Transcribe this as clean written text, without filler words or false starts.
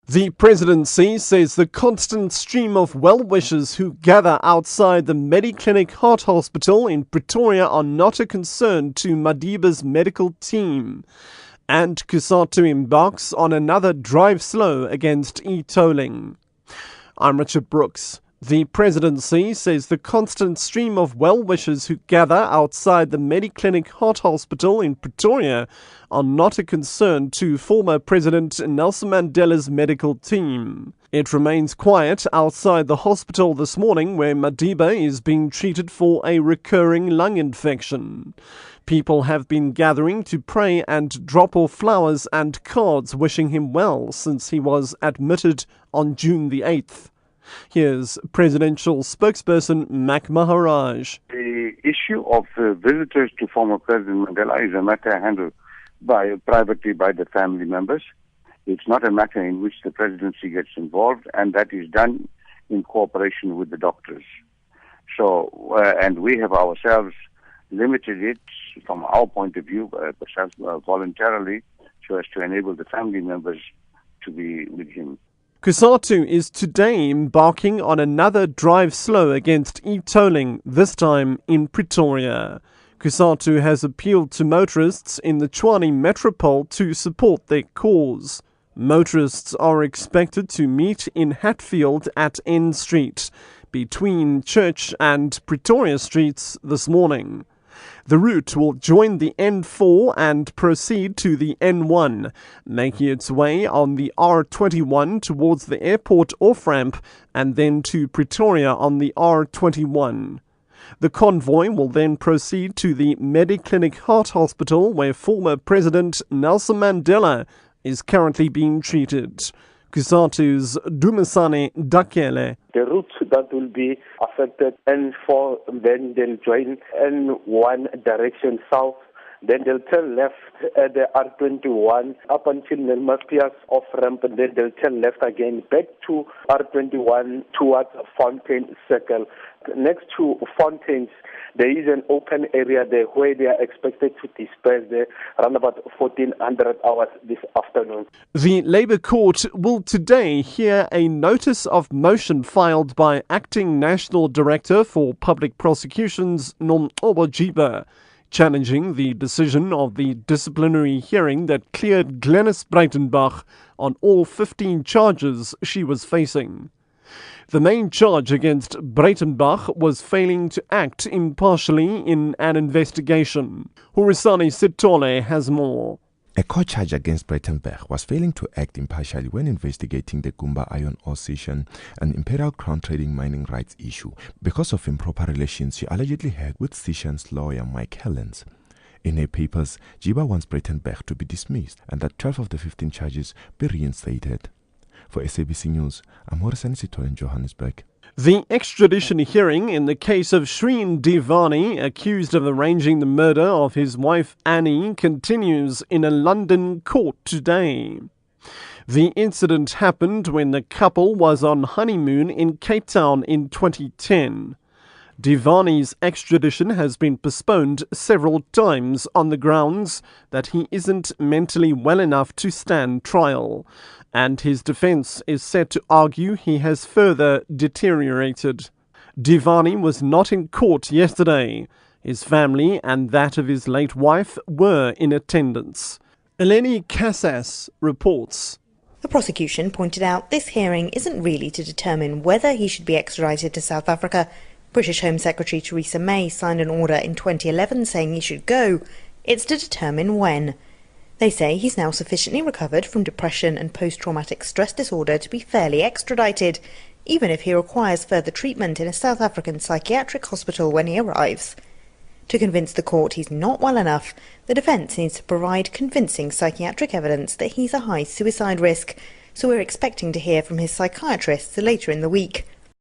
The presidency says the constant stream of well-wishers who gather outside the Mediclinic Heart Hospital in Pretoria are not a concern to Madiba's medical team. And Kusatu embarks on another drive slow against e-tolling. I'm Richard Brooks. The presidency says the constant stream of well-wishers who gather outside the Mediclinic Heart Hospital in Pretoria are not a concern to former President Nelson Mandela's medical team. It remains quiet outside the hospital this morning where Madiba is being treated for a recurring lung infection. People have been gathering to pray and drop off flowers and cards wishing him well since he was admitted on June the 8th. Here's presidential spokesperson Mac Maharaj. The issue of visitors to former President Mandela is a matter handled privately by the family members. It's not a matter in which the presidency gets involved, and that is done in cooperation with the doctors. So, and we have ourselves limited it from our point of view, perhaps voluntarily, so as to enable the family members to be with him. Kusatu is today embarking on another drive slow against e-tolling, this time in Pretoria. Kusatu has appealed to motorists in the Tshwane Metropole to support their cause. Motorists are expected to meet in Hatfield at N Street, between Church and Pretoria Streets this morning. The route will join the N4 and proceed to the N1, making its way on the R21 towards the airport off-ramp and then to Pretoria on the R21. The convoy will then proceed to the Mediclinic Heart Hospital where former President Nelson Mandela is currently being treated. Kusatu's Dumisani Dakele. The routes that will be affected, N4, then they'll join N1 direction south, then they'll turn left at the R21 up until Nelmaspias off ramp, and then they'll turn left again back to R21 towards Fountain Circle. Next to Fountains, there is an open area there where they are expected to disperse there around about 1400 hours this afternoon. The Labour Court will today hear a notice of motion filed by Acting National Director for Public Prosecutions Nomgcobo Jiba, challenging the decision of the disciplinary hearing that cleared Glenys Breitenbach on all 15 charges she was facing. The main charge against Breitenbach was failing to act impartially in an investigation. Hurisani Sitole has more. A court charge against Breitenbach was failing to act impartially when investigating the Kumba iron ore session, an Imperial Crown trading mining rights issue, because of improper relations she allegedly had with Sessions lawyer Mike Helens. In her papers, Jiba wants Breitenbach to be dismissed and that 12 of the 15 charges be reinstated. For SABC News, I'm Horisani Sitole in Johannesburg. The extradition hearing in the case of Shreen Divani, accused of arranging the murder of his wife Annie, continues in a London court today. The incident happened when the couple was on honeymoon in Cape Town in 2010. Divani's extradition has been postponed several times on the grounds that he isn't mentally well enough to stand trial, and his defense is set to argue he has further deteriorated. Divani was not in court yesterday. His family and that of his late wife were in attendance. Eleni Casas reports. The prosecution pointed out this hearing isn't really to determine whether he should be extradited to South Africa. British Home Secretary Theresa May signed an order in 2011 saying he should go. It's to determine when. They say he's now sufficiently recovered from depression and post-traumatic stress disorder to be fairly extradited, even if he requires further treatment in a South African psychiatric hospital when he arrives. To convince the court he's not well enough, the defence needs to provide convincing psychiatric evidence that he's a high suicide risk, so we're expecting to hear from his psychiatrists later in the week.